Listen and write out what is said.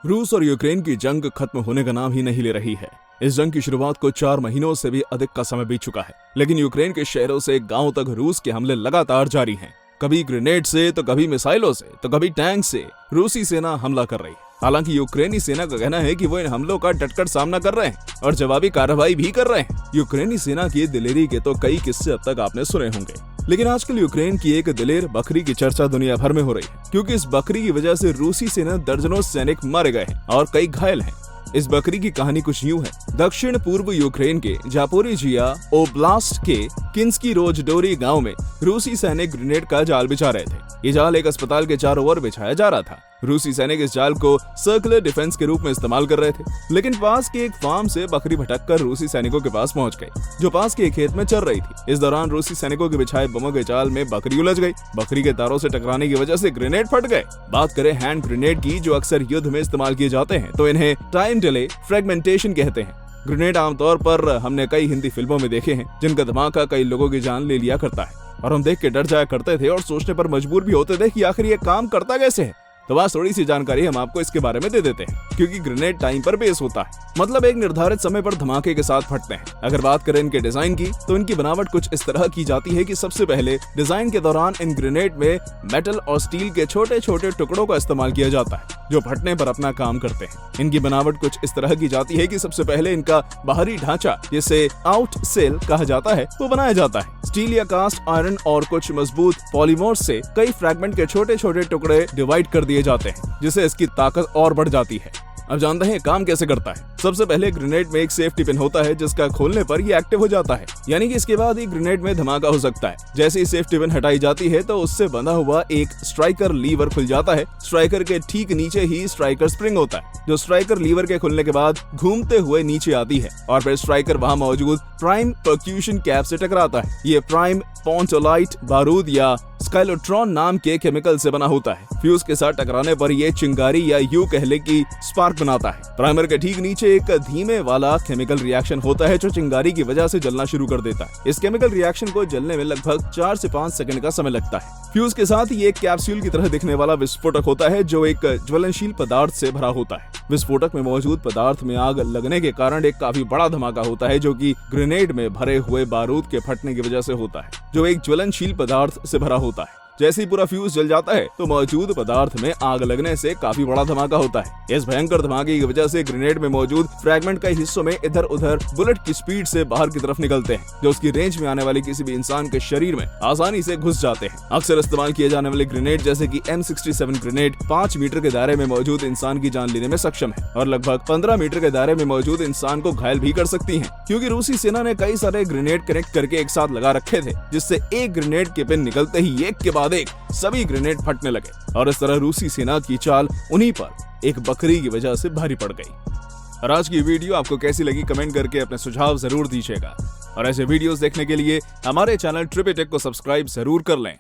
रूस और यूक्रेन की जंग खत्म होने का नाम ही नहीं ले रही है। इस जंग की शुरुआत को 4 महीनों से भी अधिक का समय बीत चुका है, लेकिन यूक्रेन के शहरों से गांवों तक रूस के हमले लगातार जारी हैं। कभी ग्रेनेड से, तो कभी मिसाइलों से, तो कभी टैंक से रूसी सेना हमला कर रही है। हालांकि यूक्रेनी सेना का कहना है कि वो इन हमलों का डटकर सामना कर रहे हैं और जवाबी कार्रवाई भी कर रहे हैं। यूक्रेनी सेना की दिलेरी के तो कई किस्से अब तक आपने सुने होंगे, लेकिन आजकल यूक्रेन की एक दिलेर बकरी की चर्चा दुनिया भर में हो रही है, क्योंकि इस बकरी की वजह से रूसी सेना दर्जनों सैनिक मारे गए हैं और कई घायल हैं। इस बकरी की कहानी कुछ यूं है। दक्षिण पूर्व यूक्रेन के जापोरिजिया ओब्लास्ट के किन्स्की रोजडोरी गांव में रूसी सैनिक ग्रेनेड का जाल बिछा रहे थे। ये जाल एक अस्पताल के चारों ओर बिछाया जा रहा था। रूसी सैनिक इस जाल को सर्कुलर डिफेंस के रूप में इस्तेमाल कर रहे थे, लेकिन पास के एक फार्म से बकरी भटककर रूसी सैनिकों के पास पहुंच गई, जो पास के एक खेत में चर रही थी। इस दौरान रूसी सैनिकों के बिछाए बमों के जाल में बकरी उलझ गई। बकरी के तारों से टकराने की वजह से ग्रेनेड फट गए। बात करें हैंड ग्रेनेड की, जो अक्सर युद्ध में इस्तेमाल किए जाते हैं, तो इन्हें टाइम डिले फ्रेगमेंटेशन कहते हैं। ग्रेनेड आमतौर पर हमने कई हिंदी फिल्मों में देखे हैं, जिनका धमाका कई लोगों की जान ले लिया करता है, और हम देख के डर जाया करते थे और सोचने पर मजबूर भी होते थे कि आखिर ये काम करता कैसे है। तो बस थोड़ी सी जानकारी हम आपको इसके बारे में दे देते हैं, क्योंकि ग्रेनेड टाइम पर बेस होता है, मतलब एक निर्धारित समय पर धमाके के साथ फटते हैं। अगर बात करें इनके डिजाइन की, तो इनकी बनावट कुछ इस तरह की जाती है कि सबसे पहले डिजाइन के दौरान इन ग्रेनेड में मेटल और स्टील के छोटे छोटे टुकड़ों का इस्तेमाल किया जाता है, जो फटने पर अपना काम करते हैं। इनकी बनावट कुछ इस तरह की जाती है कि सबसे पहले इनका बाहरी ढांचा, जिसे आउट सेल कहा जाता है, वो बनाया जाता है। स्टील या कास्ट आयरन और कुछ मजबूत पॉलीमर्स से कई फ्रैगमेंट के छोटे छोटे टुकड़े डिवाइड कर दिए जाते हैं, जिससे इसकी ताकत और बढ़ जाती है। अब जानते हैं काम कैसे करता है। सबसे पहले ग्रेनेड में एक सेफ्टी पिन होता है, जिसका खोलने पर ये एक्टिव हो जाता है, यानी कि इसके बाद ही ग्रेनेड में धमाका हो सकता है। जैसे ही सेफ्टी पिन हटाई जाती है, तो उससे बंधा हुआ एक स्ट्राइकर लीवर खुल जाता है। स्ट्राइकर के ठीक नीचे ही स्ट्राइकर स्प्रिंग होता है, जो स्ट्राइकर लीवर के खुलने के बाद घूमते हुए नीचे आती है, और फिर स्ट्राइकर वहां मौजूद प्राइम परक्यूशन कैप से टकराता है। ये प्राइम पोंटोलाइट बारूद या स्काइलोट्रॉन नाम के केमिकल से बना होता है। फ्यूज के साथ टकराने पर ये चिंगारी या यूं कह ले कि स्पार्क बनाता है। प्राइमर के ठीक नीचे एक धीमे वाला केमिकल रिएक्शन होता है, जो चिंगारी की वजह से जलना शुरू कर देता है। इस केमिकल रिएक्शन को जलने में लगभग 4 से 5 सेकंड का समय लगता है। फ्यूज के साथ ही एक कैप्सूल की तरह दिखने वाला विस्फोटक होता है, जो एक ज्वलनशील पदार्थ से भरा होता है। विस्फोटक में मौजूद पदार्थ में आग लगने के कारण एक काफी बड़ा धमाका होता है, जो कि ग्रेनेड में भरे हुए बारूद के फटने की वजह से होता है, जो एक ज्वलनशील पदार्थ से भरा होता है। जैसे ही पूरा फ्यूज जल जाता है, तो मौजूद पदार्थ में आग लगने से काफी बड़ा धमाका होता है। इस भयंकर धमाके की वजह से ग्रेनेड में मौजूद फ्रैगमेंट कई हिस्सों में इधर उधर बुलेट की स्पीड से बाहर की तरफ निकलते हैं, जो उसकी रेंज में आने वाली किसी भी इंसान के शरीर में आसानी से घुस जाते हैं। अक्सर इस्तेमाल किए जाने वाले ग्रेनेड, जैसे कि M67 ग्रेनेड 5 मीटर के दायरे में मौजूद इंसान की जान लेने में सक्षम है, और लगभग 15 मीटर के दायरे में मौजूद इंसान को घायल भी कर सकती है, क्योंकि रूसी सेना ने कई सारे ग्रेनेड कनेक्ट करके एक साथ लगा रखे थे, जिससे एक ग्रेनेड के पिन निकलते ही एक के बाद एक सभी ग्रेनेड फटने लगे, और इस तरह रूसी सेना की चाल उन्हीं पर एक बकरी की वजह से भारी पड़ गई। और आज की वीडियो आपको कैसी लगी, कमेंट करके अपने सुझाव जरूर दीजिएगा, और ऐसे वीडियोस देखने के लिए हमारे चैनल ट्रिपी टेक को सब्सक्राइब जरूर कर लें।